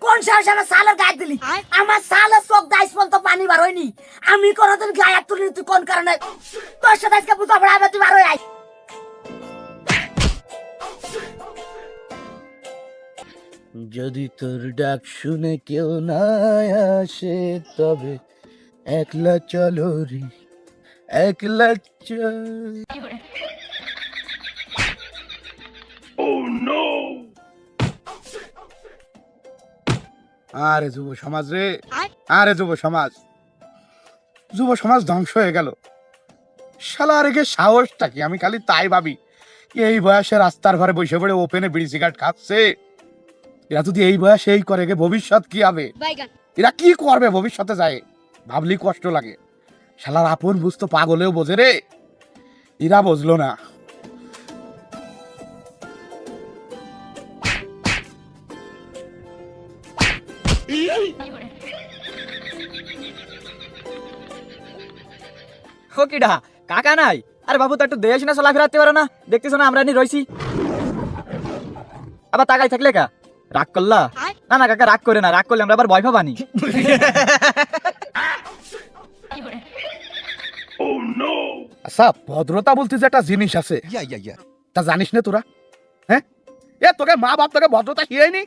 কোন সাহসে আমার সালের গায়ে দিলি? আমার সালের চোখ দাইস বলতো পানি বার হয়নি। আমি কোনদিন গায়ে তুলি তুই কোন কারণে? তোর সাথে আজকে বুঝা পড়া তুই বার হয়ে আয়। যদি তোর ডাক শুনে কেউ না আসে তবে একলা চলো রে, একলা চল। আরে যুব সমাজ রে, আরে যুব সমাজ, যুব সমাজ ধ্বংস হয়ে গেল। শালা রেখে সাহসটা কি? আমি খালি তাই ভাবি, এই বয়সে রাস্তার ঘরে বসে পড়ে ওপেনে বিড়ি সিগারেট খাচ্ছে। এরা যদি এই বয়সে এই করে, ভবিষ্যৎ কি হবে? এরা কি করবে ভবিষ্যতে যায় ভাবলি কষ্ট লাগে। শালার আপন বুঝতো পাগলেও বোঝে রে, এরা বুঝলো না। কিডা কাকা নাই? আরে বাবু তো একটু দেশ না চলা ফেরাতে পারো না? দেখতেছো না আমরা রইছি, আবার তাকাই থাকলে কা রাগ করলা? না না কাকা রাগ করে না, রাগ করলে আমরা আবার ভয় পাবানি। আচ্ছা, ভদ্রতা বলতে যে একটা জিনিস আছে, তা জানিস না তোরা? হ্যাঁ, এ তোকে মা বাপ তোকে ভদ্রতা শিখায়নি?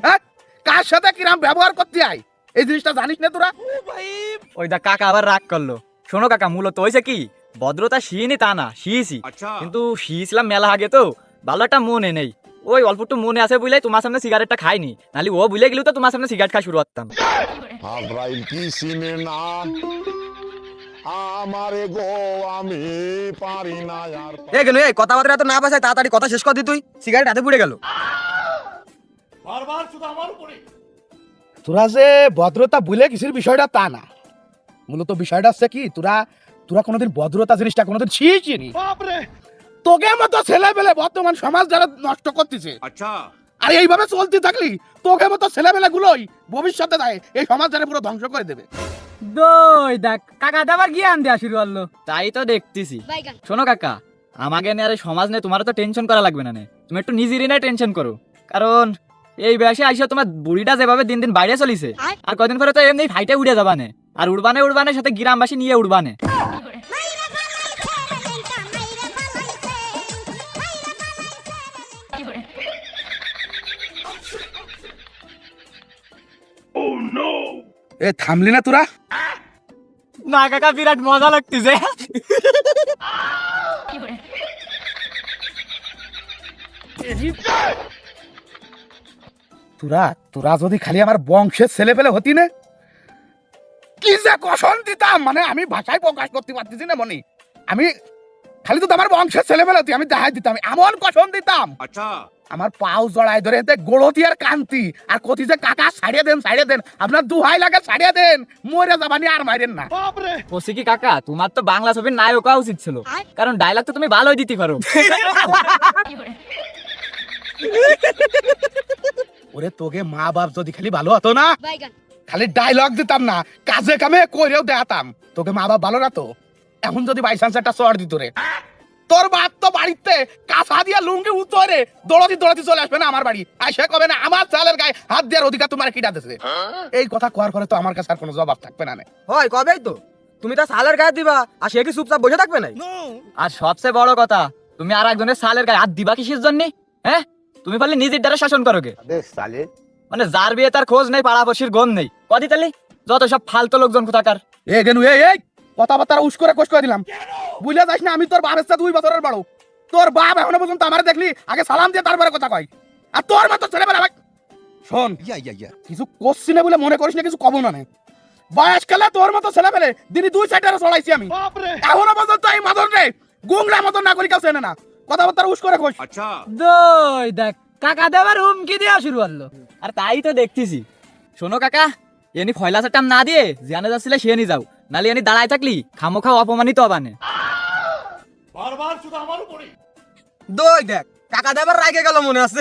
হ্যাঁ, কার সাথে কিরাম ব্যবহার করতে হয় এই জিনিসটা জানিস না তোরা? ওই দা কাকা আবার রাগ করলো। শোনো কাকা, মূলত হয়েছে কি, ভদ্রতা শিখিনি তা না, শিয়েছি, কিন্তু শিয়েছিলাম মেলা আগে তো, ভালো একটা মনে নেই। ওই অল্প একটু মনে আছে বুঝলে তোমার সামনে সিগারেটটা খাইনি, নাহলে ও বুঝলে গেলেও তো তোমার সামনে সিগারেট খাওয়া শুরু করতাম। কথাবার্তা তো না বাসায় তাড়াতাড়ি কথা শেষ কর দি, তুই সিগারেট হাতে পুড়ে গেল। তোরা যে ভদ্রতা বলে কিসের বিষয়টা তা না, মূলত বিষয়টা হচ্ছে কি, তোরা তোরা কোনোদিন ভদ্রতা জিনিসটা কোনোদিন শিখিনি। তোকে মতো ছেলে পেলে বর্তমান সমাজ যারা নষ্ট করতেছে, আর এইভাবে চলতে থাকলি তোকে মতো ছেলে পেলে গুলোই ভবিষ্যতে যায় এই সমাজ যারা পুরো ধ্বংস করে দেবে। দই দেখ কাকা আবার জ্ঞান দেওয়া শুরু করলো। তাই তো দেখতেছি। শোনো কাকা, আমাকে নিয়ে আর এই সমাজ নিয়ে তোমার তো টেনশন করা লাগবে না, তুমি একটু নিজেরই না টেনশন করো। কারণ এই বয়সে আইসা তোমার বুড়িটা যেভাবে দিন দিন বাইরে চলিছে, আর কদিন পরে তো এমনি ফাইটে উড়ে যাবানে, আর উড়বানে উড়বানের সাথে গ্রামবাসী নিয়ে উড়বানে। এ থামলি না তোরা? না কাকা, বিরাট মজা লাগতেছে। তোরা তোরা যদি খালি আমার বংশের ছেলে পেলে হতি না, কি যে কষণ দিতাম, মানে আমি ভাষায় প্রকাশ করতে পারতেছি না মনি। আমি খালি তো আমার বংশের ছেলে পেলে হতি, আমি দেখাই দিতাম এমন কষণ দিতাম। আচ্ছা, আমার পাও জড়াই ধরে গোড়তি আর কান্তি আর কতি যে কাকা ছাড়িয়ে দেন, ছাড়িয়ে দেন, আপনার দুহাই লাগে ছাড়িয়ে দেন, মরে যাবানি আর মাইরেন না। বলছি কি কাকা, তোমার তো বাংলা ছবির নায়ক হওয়া উচিত ছিল, কারণ ডায়লগ তো তুমি ভালোই দিতে পারো। ওরে তোকে মা বাপ যদি খালি ভালো হতো না, খালি ডায়লগ দিতাম না, কাজে কামে কইরেও দেখাতাম, তোকে মা বাপ ভালো না তো এখন যদি বাই চান্স একটা চড় দিত রে, তোর বাপ তো বাড়িতে কাঁচা দিয়া লুঙ্গি উত্তরে দৌড়াতি দৌড়াতি চলে আসবে না আমার বাড়ি, আর সে কবে না আমার চালের গায়ে হাত দেওয়ার অধিকার তোমার কিটা দিছে। এই কথা কোয়ার পরে তো আমার কাছে আর কোনো জবাব থাকবে না। হয় কবেই তো তুমি তার সালের গায়ে দিবা, আর সে কি চুপচাপ বসে থাকবে না? আর সবচেয়ে বড় কথা, তুমি আর একজনের সালের গায়ে হাত দিবা কিসের জন্য? হ্যাঁ, তুমি পারলে নিজের দ্বারা শাসন করো গে, মানে যার বিয়ে তার খোঁজ নেই, পাড়াপড়শির গন্ধ নেই, কদি তালি যত সব ফালতু লোকজন কোথাকার। এ গেনু এই কথাবার্তা উস করে কোশ করে দিলাম, বুঝলে যাস না আমি তোর বাপের সাথে 2 বছরের বড়, তোর বাপ এখনো পর্যন্ত আমারে দেখলি আগে সালাম দিয়ে তারপরে কথা কয়, আর তোর মতো ছেলেবেলা ভাই শোন কিছু করছি না বলে মনে করিস না কিছু কব না। বয়স খেলে তোর মতো ছেলেবেলে দিনই 2 সাইডে চড়াইছি আমি, এখনো পর্যন্ত এই মাদন রে গুংরা মতন না করি কেউ চেনে না, কথাবার্তা উস করে কোশ। আচ্ছা দই দেখ কাকা দেবার হুমকি দেওয়া শুরু করলো, আর তাই তো দেখতেছি। শোনো কাকা, এনি ফয়লা চাটাম না দিয়ে জানে যাচ্ছিলে সে নি যাও, নালে এনি দাঁড়ায় থাকলি খামোখা অপমানিত হবানে। বারবার শুধু আমার উপরে দই দেখ কাকা দেবার রাগে গেল মনে আছে।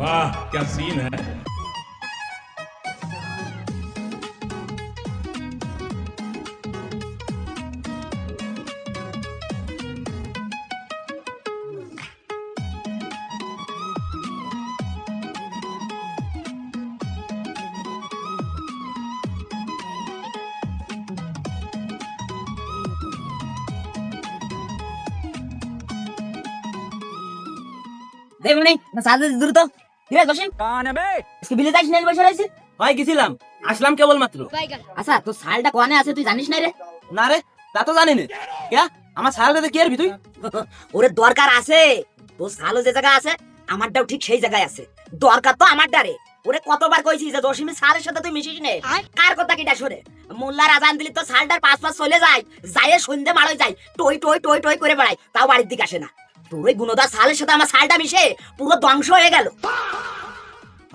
वाह क्या सीन है। দেখ মানে না সাথে দূর তো ঠিক আছে জসিম इसके বিলে যাইস না বসে রইছিস ভাই গেছিলাম, আসলাম কেবল মাত্র। আচ্ছা তো সালটা কোনে আছে তুই জানিস না রে না রে, তা তো জানি না। ক্যা আমার সাল রে কি আর তুই? ওরে দরকার আছে তো সালো যে জায়গা আছে আমারটাও ঠিক সেই জায়গায় আছে দরকার তো আমারটা রে ওরে কতবার কইছি যে জসিমের সালের সাথে তুই মিশিস নে কার কথা কিটা শুনে মোল্লার আজান দিলি তো সালটার পাঁচ চলে যায় যায় সন্ধ্যে মাড়ই যায় টই টই টই টই করে বেড়ায় তাও বাড়ির দিকে আসে না তোর ওই গুণদার সালের সাথে আমার সালটা মিশে পুরো ধ্বংস হয়ে গেল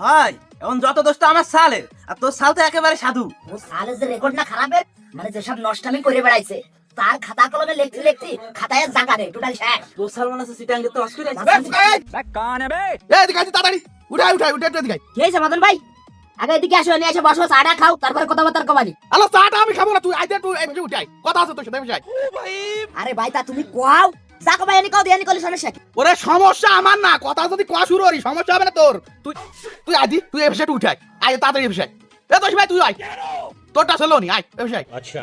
ভাই এখন যত দোষটা আমার সালের, আর তোর সাল তো একেবারে সাধু। ও সালের যে রেকর্ড না খারাপের মানে যেসব নষ্টামি করে বেড়াইছে তার খাতা কলমে লিখতে লিখতে খাতায় জায়গা নেই টোটাল শেষ তোর সাল মানে সিটাঙ্গে তো অস্ট্রেলিয়া। এই দিকে আয়, তাড়াতাড়ি উঠাই উঠাই উঠে উঠে দিকে কি হয়েছে মদন ভাই আগে এদিকে আসো নিয়ে এসে বসো চাটা খাও তারপরে কথাবার্তা কমানি আলো চাটা আমি খাবো না, তুই আইতে তুই এই বসে উঠাই কথা আছে তোর সাথে বসে আয়। আরে ভাই তা তুমি কোয়াও যাকো ভাই এনে কাও দিয়ে কলি সমস্যা কি ওরে সমস্যা আমার না, কথা যদি কোয়া শুরু করি সমস্যা হবে না তোর। তুই তুই আদি তুই এই বিষয়টা উঠাই আয় তাড়াতাড়ি এই বিষয়। এ তোর ভাই তুই আয়, তোরটা ছিল নি আয় এই বিষয়। अच्छा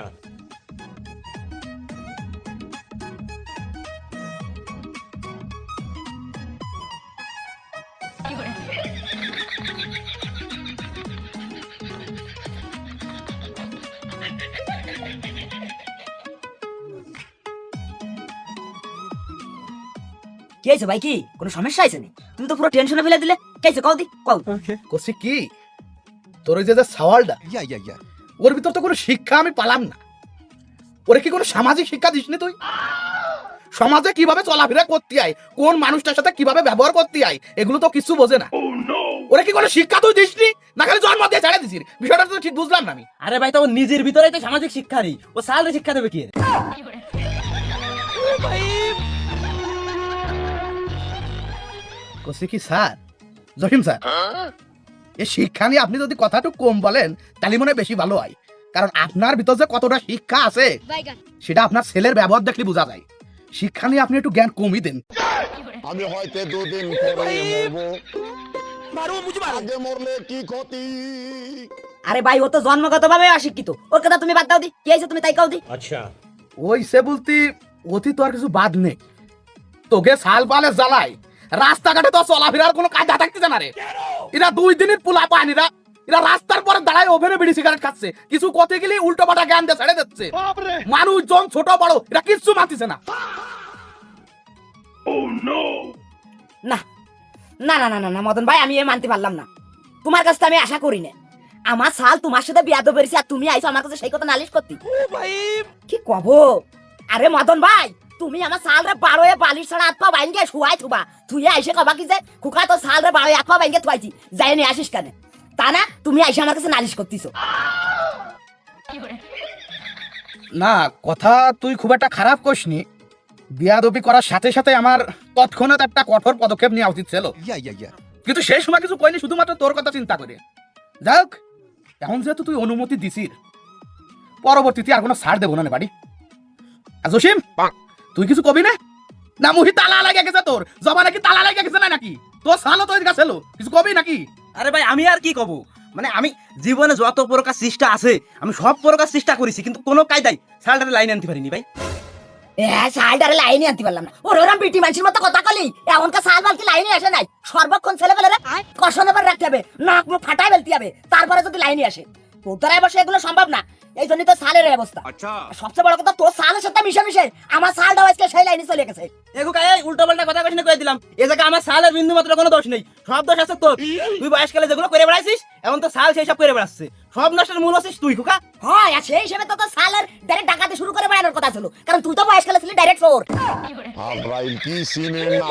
কি হয়েছে ভাই কি কোনো সমস্যা আছে নি তুমি তো পুরো টেনশনে ফেলে দিলে কি হয়েছে কও দি কও কসি কি তোর ওই যে সওয়ালটা ওর ভিতর তো কোনো শিক্ষা আমি পালাম না। ওরে কি কোনো সামাজিক শিক্ষা দিসনি তুই? সমাজে কিভাবে চলাফেরা করতে হয়, কোন মানুষটার সাথে কিভাবে ব্যবহার করতে হয়, এগুলো তো কিছু বোঝে না। ওরে কি কোনো শিক্ষা তুই দিসনি না খালি জন্ম দিয়ে ছেড়ে দিছিস? বিষয়টা তো ঠিক বুঝলাম না আমি। আরে ভাই তো ওর নিজের ভিতরেই তো সামাজিক শিক্ষা নেই, ও সালরে শিক্ষা দেবে কি? কসি কি স্যার, জহিম স্যার, এই শিক্ষা নিয়ে আপনি যদি কথাটুকু কম বলেন তাহলে মনে হয় বেশি ভালো হয়। কারণ আপনার ভিতর যে কতটা শিক্ষা আছে সেটা আপনার ছেলের ব্যবহার দেখলে বোঝা যায়। শিক্ষা নিয়ে আপনি একটু জ্ঞান কমই দেন। আমি হয়তো দুদিন পরে মরবো, আগে মরলে কি ক্ষতি? আরে ভাই ও তো জন্মগত ভাবে অশিক্ষিত ওর কথা তুমি বাদ দাও দি কি হয়েছে তুমি তাই কও দি अच्छा ওই সে বলতে অতি তো আর কিছু বাদ নেই। তোকে সাল পালে জ্বালায় রাস্তাঘাটে তো চলাফেরার কোনো কায়দা থাকতেছে না রে। এরা 2 দিনের পোলা পান, এরা রাস্তার পরে দাঁড়ায় ওভেনে বিড়ি সিগারেট খাচ্ছে, কিছু কথা গেলে উল্টো পাল্টা জ্ঞান দিয়ে ছেড়ে দিচ্ছে। মানুষজন ছোট বড় এরা কিচ্ছু মানতেছে না। না না না না না না মদন ভাই আমি এ মানতে পারলাম না, তোমার কাছে তো আমি আশা করি না। আমার সাল তোমার সাথে বিয়াদ বেরিয়েছে আর তুমি আইছো আমার কাছে সেই কথা নালিশ করতে কি কব? আরে মদন ভাই তুমি আমার সাল রে বারোয়ে বালিশ ছাড়া হাত পা বাইঙ্গে শুয়াই থুবা, তুই আইসে কবা কি যে খুকা তো সাল রে বারোয়ে হাত পা বাইঙ্গে থুয়াইছি যাই নিয়ে আসিস কেন? তা না তুমি আইসে আমার কাছে নালিশ করতেছো। না কথা তুই খুব একটা খারাপ করিসনি, বিয়াদবি করার সাথে সাথে আমার তৎক্ষণাৎ একটা কঠোর পদক্ষেপ নেওয়া উচিত ছিল, কিন্তু সেই সময় কিছু কইনি, শুধুমাত্র তোর কথা চিন্তা করে। যাক এখন যেহেতু তুই অনুমতি দিছিস পরবর্তীতে আর কোনো ছাড় দেবো না বাড়ি। আর জসিম তুই কিছু কবি না? না মুহি তালা লাগে গেছে তোর জবা নাকি তালা লাগে গেছে না নাকি? তোর সালো তো এদিকে ছিল, কিছু কবি নাকি? আরে ভাই আমি আর কি কব, মানে আমি জীবনে যত প্রকার চেষ্টা আছে আমি সব প্রকার চেষ্টা করেছি, কিন্তু কোনো কায়দায় সালটারে লাইন আনতে পারিনি ভাই। সালটারে লাইনে আনতে পারলাম না, ওর ওরম বিটি মানুষের মতো কথা কলি এমনকা সাল বালতি লাইনে আসে নাই, সর্বক্ষণ ছেলে পেলে কষনে পর রাখতে হবে, নাক মুখ ফাটাই ফেলতে হবে, তারপরে যদি লাইনে আসে। তোর বসে এগুলো সম্ভব না, এই জন্যই তো সালের এই অবস্থা। সবচেয়ে বড় কথা তোর সালের সাথে মিশে মিশে আমার সালটাও আজকে সেই লাইনে চলে গেছে। দেখো কাই উল্টো পাল্টা কথা কইছিস কই দিলাম, এ জায়গা আমার সালের বিন্দু মাত্র কোনো দোষ নেই, সব দোষ আছে তোর। তুই বয়সকালে যেগুলো করে বেড়াইছিস এখন তো সাল সেই সব করে বেড়াচ্ছে, সব নষ্টের মূল আছিস তুই খোকা। হয় আর সেই হিসেবে তো সালের ডাইরেক্ট ডাকাতে শুরু করে বেড়ানোর কথা ছিল, কারণ তুই তো বয়সকালে ছিলি ডাইরেক্ট চোর। আব্রাইল কি সিনে না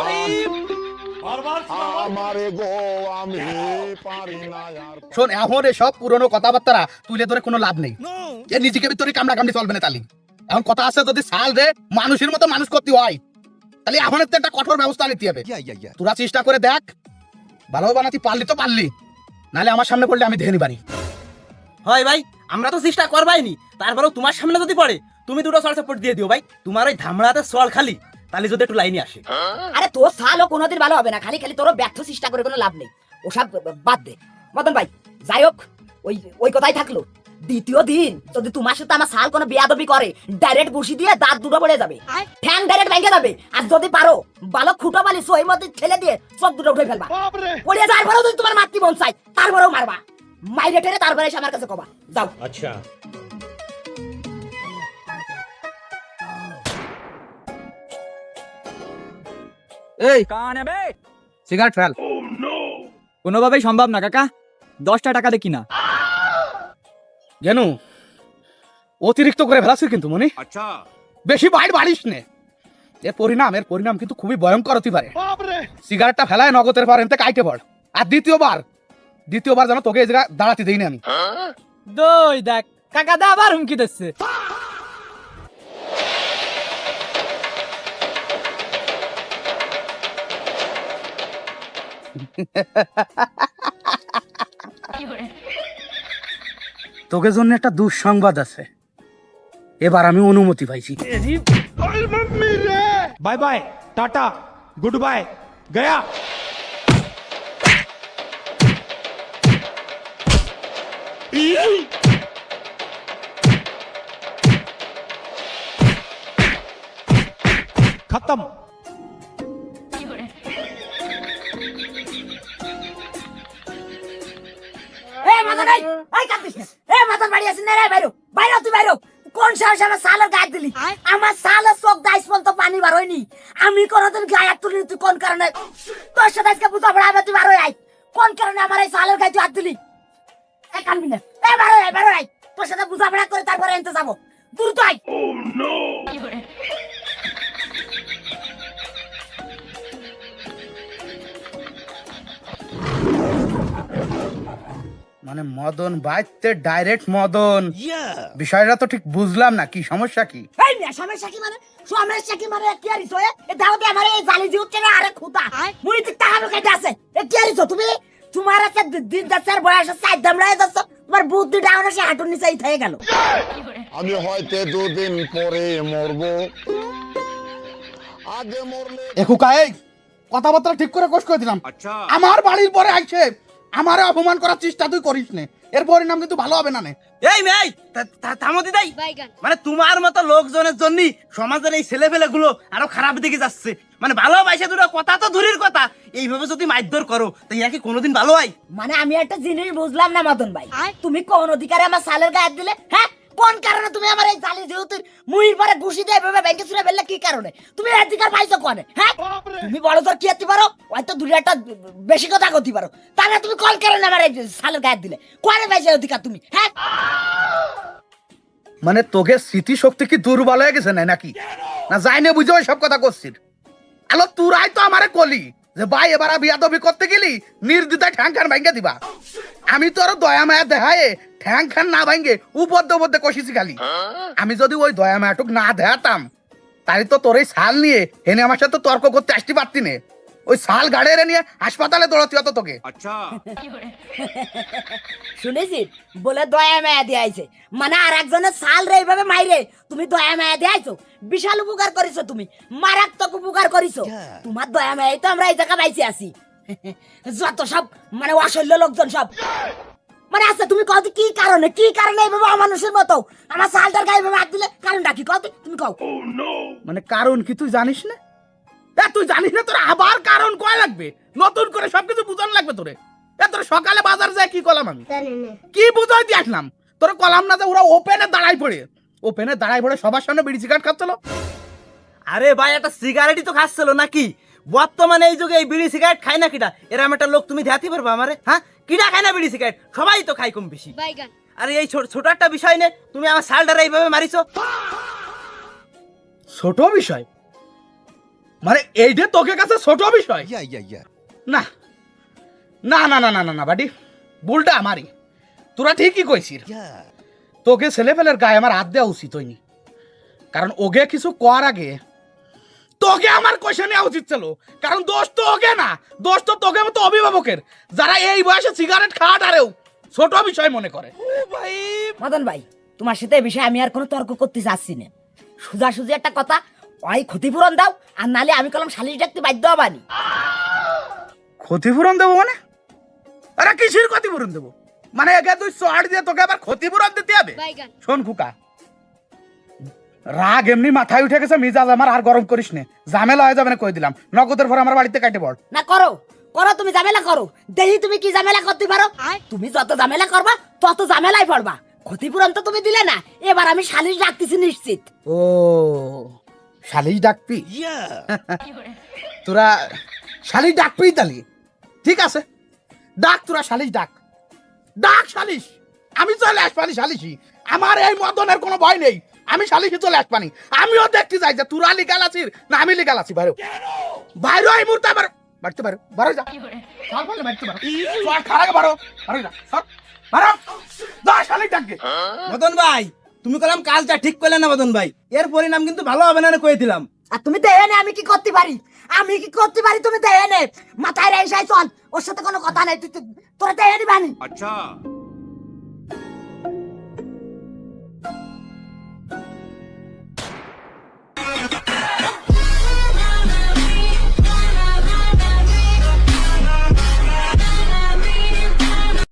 बार बार আমারে গো আমি পারি না আর। শোন এখন এসব পুরনো কথাবার্তা তুলে ধরে কোনো লাভ নেই, এ নিজেকে ভিতরে কামড়া কামড়ি চলবে না। তালি এখন কথা আছে যদি সাল রে মানুষের মতো মানুষ করতে হয় তাহলে এখন একটা কঠোর ব্যবস্থা নিতে হবে। তোরা চেষ্টা করে দেখ ভালো বানাতে পারলি তো পারলি, নাহলে আমার সামনে পড়লে আমি দেখে নিবানি। হয় ভাই, আমরা তো চেষ্টা করবাইনি, তারপরেও তোমার সামনে যদি পড়ে তুমি দুটো সল সাপোর্ট দিয়ে দিও ভাই। তোমার ওই ধামড়াতে সল খালি, তাহলে যদি একটু লাইনে আসে। আরে তোর সালও কোনোদিন ভালো হবে না, খালি খালি তোর ব্যর্থ চেষ্টা করে কোনো লাভ নেই, ওসব বাদ দে। মদন ভাই যাই হোক, ওই ওই কথাই থাকলো, দ্বিতীয় দিন যদি তোমার সাথে আমার সাল কোনো বেয়াদবি করে, ডাইরেক্ট ঘুষি দিয়ে দাঁত দুটো পড়ে যাবে, ঠ্যাং ডাইরেক্ট ভেঙে যাবে। আর যদি পারো ভালো খুঁটো বালি সই মধ্যে ঠেলে দিয়ে চোখ দুটো উঠে ফেলবা। পড়ে যাওয়ার পরেও যদি তোমার মাতৃ মন চাই, তারপরেও মারবা, মাইরে ঠেলে তারপরে এসে আমার কাছে কবা। যাও। अच्छा এই সিগারেট ফেল। কোনোভাবেই সম্ভব না কাকা, 10টা টাকা দিয়ে কিনা। যেন অতিরিক্ত করে ফেলাছিস কিন্তু মনি, अच्छा বেশি বাইর বাড়িস নে। এর পরিণাম কিন্তু খুবই ভয়ঙ্কর হতে পারে। সিগারেটটা ফেলায় নগদের পর এনতে কাইটে পড়। আর দ্বিতীয়বার যেন তোকে এই জায়গায় দাঁড়াতে দেই না আমি। দই দেখ কাকা দা আবার হুমকি দিচ্ছে। তোকে জন্য একটা দুঃসংবাদ আছে, এবার আমি অনুমতি পাইছি। Bye bye tata goodbye गया खत्म এ মদন ভাই, এই কাঁদিস না। এ মদন বাড়ি আছিস না রে? বাইরো বাইরো, তুই বাইরো। কোন সাহসে আমার সালের গায়ে দিলি? আমার সালের চোখ দাইস বলতো পানি বার হয়নি। আমি কোনদিন গায়ে হাত তুলি, তুই কোন কারণে? তোর সাথে আজকে বুঝা পড়া হবে, তুই বার হয়ে আয়। কোন কারণে আমার এই সালের গায়ে তুই হাত দিলি? এ কানবি না, এ বার হয়ে আয়, বার হয়ে আয়। তোর সাথে বুঝা পড়া করে তারপরে এনতে যাবো, দ্রুত আয়। মানে মদন বাইতে ডাইরেক্ট মদন, বিষয়টা তো ঠিক বুঝলাম না, কি সমস্যা কি? এই মিয়া, সমস্যা কি মানে? সমস্যা কি মানে? কি আরিস হয়ে এ দাওতে আমার এই জালি জি উঠছে না? আরে খুদা মুই তো টাকা কেটে আছে। এ কি আরিস তুমি? তোমার একটা দিন যাচ্ছে বয়স সাইড দামড়ায় যাচ্ছে, তোমার বুদ্ধি ডাউন এসে হাঁটুর নিচেই থেকে গেল। আমি হয়তো 2 দিন পরে মরবো, আগে মরলে একুকা এই কথাবার্তা ঠিক করে কোশ করে দিলাম। अच्छा আমার বাড়ির পরে আইছে আমারে অপমান করার চেষ্টা তুই করিস নে, এর পরিণাম কিন্তু ভালো হবে না নে। এই মেয়ে থামো দিদাই, মানে তোমার মতো লোকজনের জন্য সমাজের এই ছেলেপেলে গুলো আরো খারাপ দিকে যাচ্ছে। মানে ভালোবাসে দুটো কথা তো দূরের কথা, এইভাবে যদি মারধর করো তাই কি কোনোদিন ভালো হয়? মানে আমি একটা জিনিস বুঝলাম না মদন ভাই, তুমি কোন অধিকারে আমার সালের গায়ে হাত দিলে? হ্যাঁ, কোন কারণে তুমি আমার এই জালি যেহেতু মুহির পরে ঘুষি দিয়ে এভাবে ব্যাংকে ছুড়ে ফেললে? কি কারণে তুমি অধিকার পাইছো কোনে? হ্যাঁ, তুমি বড় তোর কি হতে পারো, হয়তো দূরে একটা বেশি কথা করতে পারো, তাহলে তুমি কোন কারণে আমার এই সালের গায়ে হাত দিলে? কোনে পাইছো অধিকার তুমি? হ্যাঁ, মানে তোকে স্মৃতি শক্তি কি দুর্বল হয়ে গেছে না নাকি? না যাইনে বুঝে ওই সব কথা করছিস? আলো তুরাই তো আমারে কলি যে ভাই এবার বিয়াদবি করতে গেলি নির্দ্বিধায় ঠ্যাং খান ভাঙ্গে দিবা। আমি তো আরো দয়া মায়া দেখায় ঠ্যাং খান না ভাঙ্গে উপদ্য কষিছি খালি। আমি যদি ওই দয়া মায়াটুক না দেখাতাম তাহলে তো তোর এই শাল নিয়ে এনে আমার সাথে তর্ক করতে আসতে পারতি নে। ওই শাল গাড়িয়ে নিয়ে হাসপাতালে দৌড়াতে হতো তোকে। अच्छा শুনেছি বলে দয়া মায়া দিয়ে আইছে, মানে আর একজনের সাল রে এইভাবে মাইরে তুমি দয়া মায়া দিয়ে আইছো। বিশাল উপকার করিছো তুমি, মারাত্মক উপকার করিছো। তোমার দয়া মায়াই তো আমরা এই জায়গা বাইছে আছি। যত সব মানে অসহ্য লোকজন সব মানে আছে। তুমি কও কি কারণে এইভাবে অমানুষের মতো আমার সালটার গায়ে এইভাবে হাত দিলে? কারণটা কি কও? তুমি কও। মানে কারণ কি তুই জানিস না? তুই জানিস না তোর আবার কারণ কয় লাগবে? নতুন করে সবকিছু বুঝানো লাগবে তোরে? তোর সকালে বাজার যায় কি কলাম আমি কি বুঝাই দিয়ে আসলাম? তোর কলাম না যে ওরা ওপেনে দাঁড়াই পড়ে সবার সামনে বিড়ি সিগারেট খাচ্ছিল। আরে ভাই, একটা সিগারেটই তো খাচ্ছিল নাকি? বর্তমানে এই যুগে এই বিড়ি সিগারেট খায় না কিটা? এরকম একটা লোক তুমি দেখাতে পারবা আমারে? হ্যাঁ, কিটা খায় না বিড়ি সিগারেট? সবাই তো খায় কম বেশি। আরে এই ছোট একটা বিষয় নে তুমি আমার শালটারে এইভাবে মারিছো। ছোট বিষয় মানে এইটা তোকে কাছে ছোট বিষয়? না না না না না না না বাড়ি ভুলটা আমারই। তোরা ঠিকই কইছিস, তোকে ছেলেপেলের গায়ে আমার হাত দেওয়া উচিত হয়নি। কারণ ওকে কিছু করার আগে তোকে আমার কষে নেওয়া উচিত ছিল, কারণ দোষ তো ওকে না, দোষ তো তোকে মতো অভিভাবকের, যারা এই বয়সে সিগারেট খাওয়াটারেও ছোট বিষয় মনে করে। মদন ভাই, তোমার সাথে এই বিষয়ে আমি আর কোনো তর্ক করতে চাচ্ছি না। সোজাসুজি একটা কথা, ওই ক্ষতিপূরণ দাও, আর নালে আমি কলম সালিশ ডাকতে বাধ্য হবানি। ক্ষতিপূরণ দেবো মানে? আরে কিসের ক্ষতিপূরণ দেবো? মানে একে তুই চড় দিয়ে তোকে আবার ক্ষতিপূরণ দিতে হবে? শোন খুকা, রাগ এমনি মাথায় উঠে গেছে, মিজাজ আমার আর গরম করিস নে, ঝামেলা হয়ে যাবে না কই দিলাম। নগদের পর আমার বাড়িতে কাটে পড়। না করো, করো তুমি ঝামেলা করো, দেখি তুমি কি ঝামেলা করতে পারো। তুমি যত ঝামেলা করবা তত ঝামেলায় পড়বা। ক্ষতিপূরণ তো তুমি দিলে না, এবার আমি সালিশ ডাকতেছি নিশ্চিত। ও শালিশ ডাকবি? তোরা শালিশ ডাকবি তালি? ঠিক আছে, ডাক, তোরা শালিশ ডাক, ডাক শালিশ। আমি চলে আসবানি সালিশি, আমার এই মদনের কোনো ভয় নেই, আমি সালিশি চলে আসবানি। আমিও দেখতে যাই যে তোরা লিগাল আছিস না আমি লিগাল আছি। বাইরে বাইরে এই মুহূর্তে আবার বাড়তে পারো, বারো যা বাড়তে পারো, খারাপ বারো বারো যা, বারো যা, শালিশ ডাকবে। মদন ভাই, তুমি কলাম কাজটা ঠিক করলে না মদন ভাই, এর পরিণাম কিন্তু ভালো হবে না কয়ে দিলাম। আর তুমি দেখে নে আমি কি করতে পারি, আমি কি করতে পারি তুমি দেখে নে। মাথায় রেসাই চল, ওর সাথে কোনো কথা নাই, তোরা দেখে নিবানি।